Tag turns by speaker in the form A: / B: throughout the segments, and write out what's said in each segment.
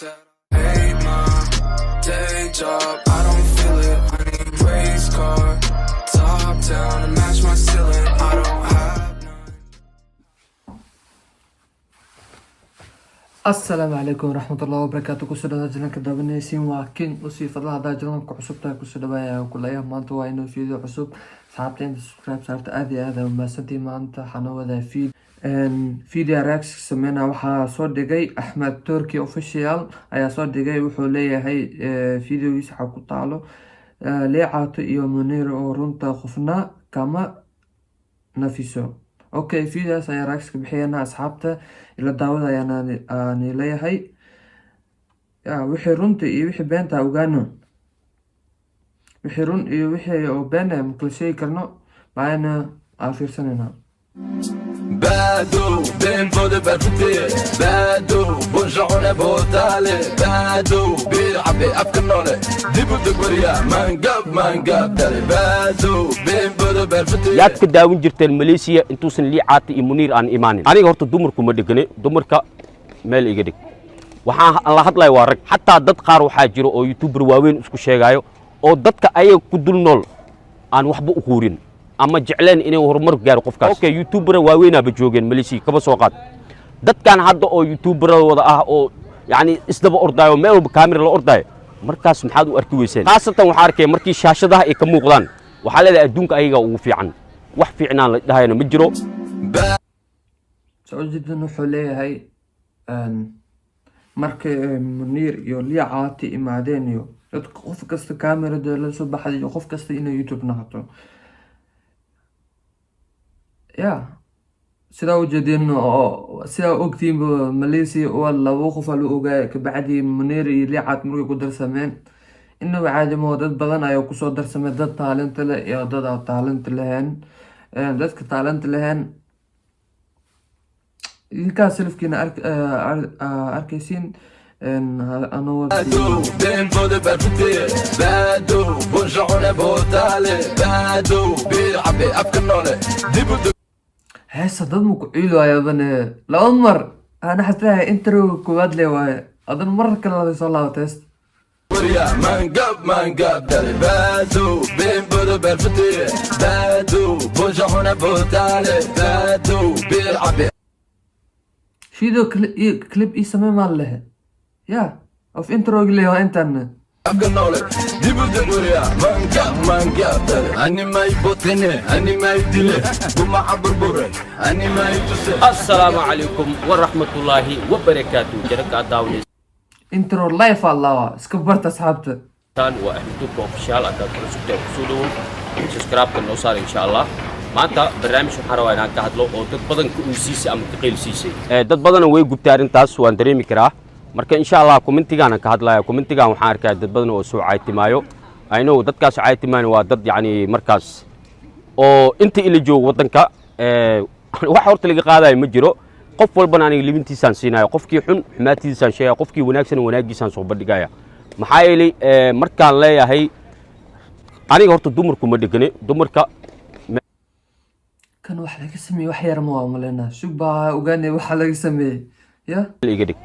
A: that I hate my day job. I don't feel it. I need a race car, top down to match my ceiling. I don't have none.
B: السلام عليكم ورحمة الله وبركاته. كسر جلنا كدابنا يسين واكين وسي فضلها دا جلنا كعصبتها كسر بايا وكل أيام ما أنتوا وينو فيديو عصب صعبتين سبسكرايب صارت هذا وما سنتي ما أنت حنو ذا فيديو راكس سمينا وحا صور دقي أحمد تركي أوفيشيال أيا صور دقي وحو ليا هاي فيديو يسحا كطالو لي عاطي إيو منير ورنتا خفنا كما نفسه اوكي فيديوهاas ayaa raagska bixiyana asxaabta ila daawada ayaan leeyahay wixii runta iyo wixii beenta ogaano wixii run iyo wixii oo been ma kala sheegi karno baana fiirsanayna
C: Bado, ben fode perfetti Bado, buongiorno botale Bado, bir abbe afkanole Dibu dugwariya, mangab tale Bado, ben fode perfetti
D: yaad ka daawin jirteen Malaysia intuusan lii caati iyo Muniir aan imaanin aniga horta dumarku ma dhigane dumarka meel iga dhig waxaan la hadlay waa rag xataa dad qaar waxaa jiro oo youtuber waaweyn isku sheegayo oo dadka ayaga ku dul nool aan waxba u quurin ama jecleen inay horumar gaaro qofkaas okay youtuber waaweynaba joogeen Malaysia kaba soo qaad dadkan hadda oo youtuber wada ah oo yani isdaba ordaayo meel walba kaamira la ordaayo markaas maxaad u arki weyseen khaasatan waxaan arkay markii shaashadaha ay ka muuqdaan waxaa leedahay adduunka ayaga ugu fiican wax fiicnaan la dhahayna ma jiro
B: soo jeedin wuxuu leeyahay markay Muniir iyo Lii Caati imaadeen iyo dadka qof kasta kaamirada la soo baxay iyo qof kasta inay YouTube noqoto sidaa u jeedin oo sidaa ogtiin Malaysia oo laba qof la ogaa ka bacdi Muniir iyo Lii Caati markay ku darsameen inuu caadi ma dad badan ayaa ku soo darsamay dad talent leh iyo dad aan talent lahayn dadka talent lahayn idinkaa selfkiina arkaysiin
C: Bado, ben fode perfetti Bado, buongiorno botale Bado, bir abbe afkanole Dibu
B: heesa dad ma ku ciilayo adana laba mar ana xataa intro koowaad le waaye adana marar kale la soo laabatees
C: dugwariya, mangab tale Bado, ben fode perfetti Bado, buongiorno botale Bado, bir abbe
B: فيديو كليب إيه سمي مال له يا أو في إنترو اللي هو إنترنت
C: afkanole Dibu dugwariya, mangab tale Ani may botene, ani may dile Guma aburbure, ani may tuse
D: assalaamu calaykum waraxmatullaahi wabarakaatu jaraka daawnis
B: إنترو لايف الله سكبرت أصحابته
D: tan waa ahmedka official aad kala sugtay soo dhawo subscribe kan noo saar insha Allah maanta barnaamij waxaan rabaa inaan ka hadlo oo dad badan ku usiisay ama ka qeylsiisay dad badan way gubtay arintaas waan dareemi karaa marka insha Allah commentigaana ka hadlayo commentigan waxaan arkaa dad badan oo soo caaytimaayo I know dadkaas caaytimaan waa dad yani markaas oo inta ila joogo wadanka wax horta laga qaadayo ma jiro qof walbana aniga limintiisaan siinayo qofkii xun xumaatiisaan sheegay qofkii wanaagsan wanaagiisaan soo bandhigaya maxaa yeelay markaan leeyahay aniga horta dumarku ma dhigane dumarka
B: كان واحد يسمي وحير مو ملنا شو بقى وقاني واحد يسمي يا
D: iga dhig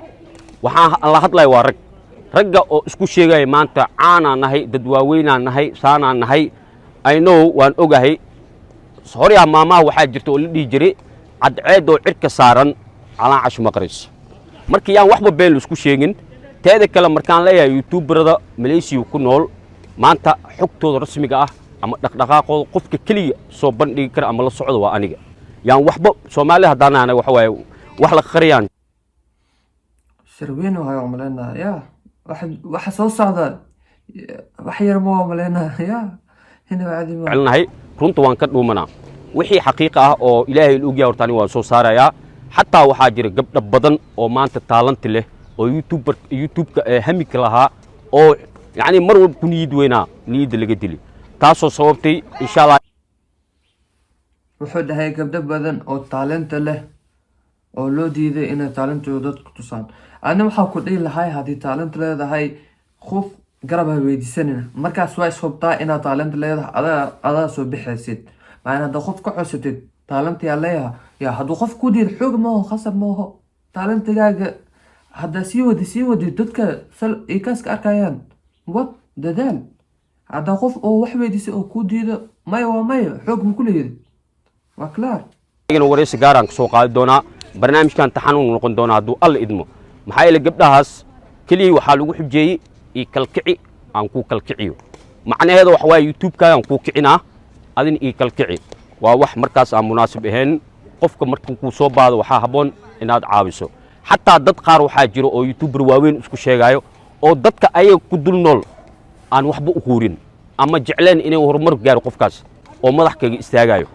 D: waxaan la hadlay waa ragga oo isku sheegay maanta caana nahay dad waaweynaan nahay saana nahay I know waan ogahay hore maamaha waxaa jirta oo la dhigi jiray cadceed oo cirka saaran calaan cash maqris markii aan waxba been la isku sheegin teeda kale markaan leeyahay youtuberada Malaysia ku nool maanta xogtooda rasmiga ah ama dhaqdhaqaaqooda qofka kaliya soo bandhigi kara ama la socdo waa aniga yaan waxba Soomaaliya hadana anaga waxa waaye wax la qariyaan
B: شروين وهاي عملنا يا واحد صوت صعدة وحير مو عملنا يا هنا بعد ما
D: celnahay runta waan ka dhuumanaa wixii xaqiiqo ah oo Ilaahay uu ogyahay hortaan waan soo saarayaa xataa waxaa jira gabdho badan oo maanta talent leh oo youtube-ka hamika lahaa oo yani mar walba ku niyad weynaa niyadda laga dili taasoo sababtay insha Allah
B: wuxuu dhahay gabdho badan oo talent leh oo loo diiday inay talentooda dadku tusaan ana waxaa ku dhihi lahay haddii talent leedahay qof garab ha weydiisanina markaas waa ishubtaa inaad talent leedahay adaa soo bixaysid maana hadda qof ka cusubtid talent yaa leeyaha yaa hadduu qof ku diid xoog maaho khasab maaho talentigaaga haddaa sii wadi dadka ay kaaska arkayaan wad dadaal. haddaa qof oo wax weydiisay oo kuu diido maya waa maya, xoog ma ku leeyid, waa claar.
D: wareysi gaaraan kasoo qaadi doonaa barnaamijkan taxanuun noqon doonaa hadduu alla idmo. maxaa yeelay gabdhahaas keliya waxaa lagu xujeeyey ii kalkici aan kuu kalkiciyo. macnaheeda wax waaye youtube-kaagaan kuu kicinaa adin ii kalkici. waa wax markaas aan munaasib ahayn. qofka markuu kuu soo baado waxaa habboon inaad caawiso. xataa dad qaar waxaa jiro oo youtuber waaweyn isku sheegaayo oo dadka ayaga ku dul nool aan waxba u quurin ama jecleen inay horumar gaaro qofkaas oo madax kaga istaagayo.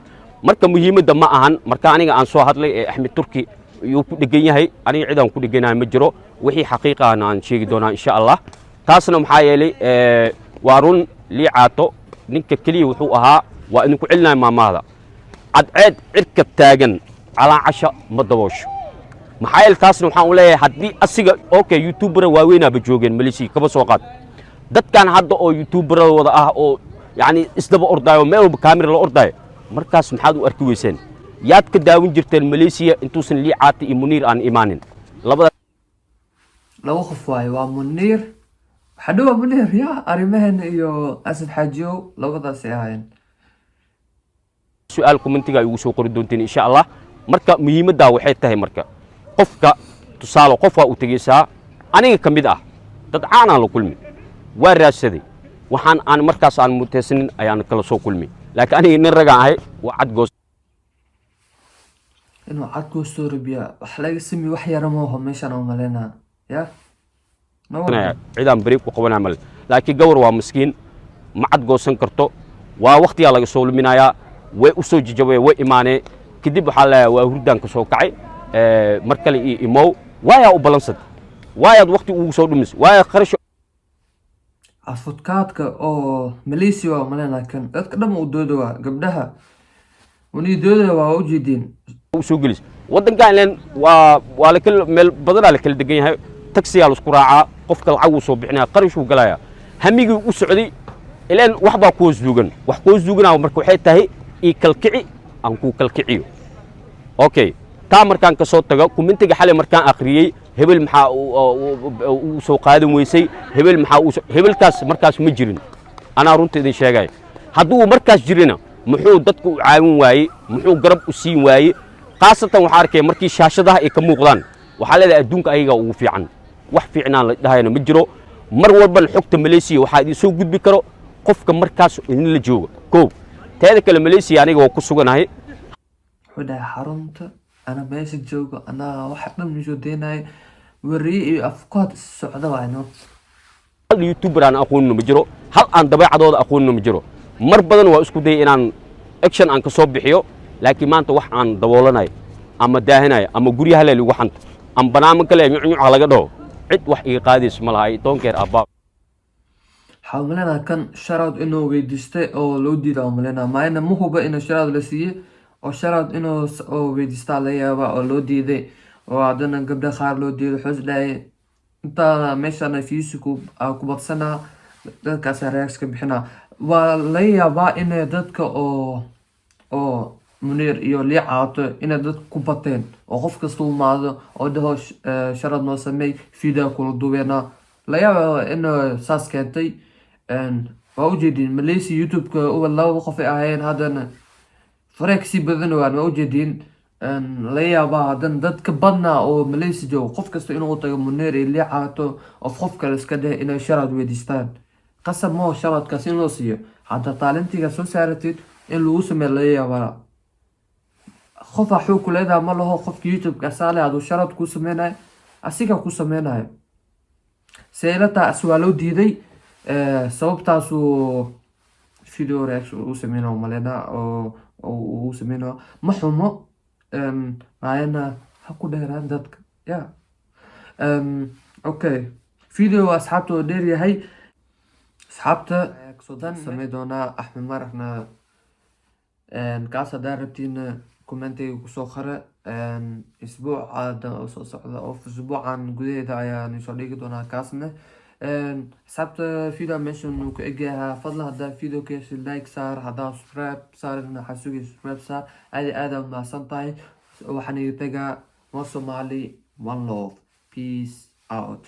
D: marka muhiimadda ma ahan marka aniga aan soo hadlay ee Axmed Turki yuu ku dhegan yahay, aniga cid aan ku dheganahay ma jiro. wixii xaqiiqa ah aan sheegi doonaa insha Allah. taasna maxaa yeelay waa run lii caato ninka kaliya wuxuu ahaa waa idinku celinahay maamaada cadceed cirka taagan calaacasha ma daboosho. maxaa yeelay taasna waxaan u leeyahay haddii asiga okay youtuber waaweynaaba joogeen Malaysia kaba soo qaad dadkan hadda oo youtuberadooda ah oo yani isdaba ordaayo meel walba kaamira la ordaayo markaas maxaad u arki weyseen? yaad ka daawin jirteen Malaysia intuusan lii caati iyo Muniir aan imaanin. laba
B: qof waaye, waa Muniir hadhow Muniir ya arrimahan iyo Asad Xaajiyo labadaas ay ahaayeen.
D: su'aal commentiga ay ugu soo qori doonteen insha Allah. marka muhiimadda waxay tahay marka qofka tusaale qof waa u tagaysaa aniga kamid ah dad caan aan la kulmi waa raadsaday waxaan aan markaas aan muteysanin ayaan kala soo kulmi laakiin aniga nin raga ahay waa cad goos
B: inuu cad goosto rabiya wax laga simi wax yar ma aha meeshan oo maleena ya
D: ciidan bariiq ku qabanaa mal laakiin gawar waa miskiin ma cad goosan karto waa waqtiga laga soo luminayaa way u soo jijabay way imaanay kadib waxa la waa hurdaan ka soo kacay mar kale imow waaya u balansad waayaad waqti ugu soo dhumis waaya kharash
B: afudkaadka oo Malaysia waa maleena kan dadka dhan u doodo gabdhaha wani doodo waa u jeedin
D: soo gelis wadankan leen waa la kala meel badan la kala degan yahay taxi la isku raacaa qofka lacag uu soo bixinaa qarash uu galaya hamigi u socday ileen wax baa ku suugan wax ku suuganaa marka waxay tahay ii kalkici aan ku kalkiciyo. okay taa markaan ka soo tago commentiga xalay markaan akhriyay hebel maxaa uu soo qaadan weysay hebelkaas markaas ma jirin ana runta idin sheegay hadduu markaas jirina muxuu dadku u caawin waayey muxuu garab u siin waayey qaasatan waxa arkay markii shaashadaha ay ka muuqdaan waxa leedahay adduunka ayaga ugu fiican wax fiicnaan la dhahayna ma jiro. mar walba xogta Malaysia waxa idin soo gudbi karo qofka markaas idin la joogo koob teeda kale Malaysia aniga oo ku suganahay
B: wada xarunta ana meesha joogo ana wax dhan miisoo deenay wari iyo afkaad socda waayno
D: hal youtuber aan aqoonno ma jiro hal aan dabeecadooda aqoonno ma jiro. mar badan waa isku day inaan action aan ka soo bixiyo laakiin maanta wax aan daboolanayo ama daahinayo ama guryaha la lagu xanto am banaamij kale nyuuca laga dhaho cid wax iga qaadis ma lahay toonkeer abba
B: xawlana kan sharad inuu weydiistay oo loo diiday malena maayna ma huba in sharad la siiyay oo sharad inuu weydiista la yaaba oo loo diiday oo adana gabdha qaar loo diiday xusday inta meeshana fiisiku ku badsana dadkaas reaction ka bixina waa la yaaba in dadka oo Muniir iyo lii caato in dad ku bateen oo qof kasta uu maado oo dhaho sharad noo sameey video kula duubena la yaaba in saas keentay waa u jeedin Malaysia YouTube-ka oo laba qof ay ahaayeen hadana fareexi badan waa u jeedin la yaaba hadan dadka badna oo Malaysia joogo qof kasta inuu tago Muniir iyo lii caato oo qof kale iska dhahay in sharad weydiistaan qasab ma sharadkaas in loo siiyo hadda talentiga soo saaratid in lagu sameeyo la yaaba خوف أحوك لذا ما له خوف يوتيوب كسالة هذا شرط كوسمينه أسيكا كوسمينه سيلتا أسوالو ديدي سبب تاسو فيديو رياكشن وسمينه ومالنا أو وسمينه محمو معنا حكو دهران دتك يا أوكي فيديو أصحابته ديري هاي أصحابته سودان سميدونا أحمد مرحنا كاسة داربتين كومنتي kusoo qara isbuuca soo socda oo isbuucan gudaheeda ayaan soo dhigi doonaa kaasna sabta video mention uu ka egaha fadlan hadaa video keesi like saar hadaa subscribe saarna xasuugi subscribe saar aad ma santahay waxaan iga tagaa Somali one love peace out.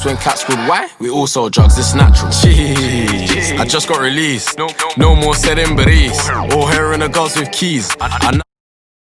E: When cats would why? We all sell drugs, it's natural. Jeez, I just got released. No more selling berries. All hair and the girls with keys.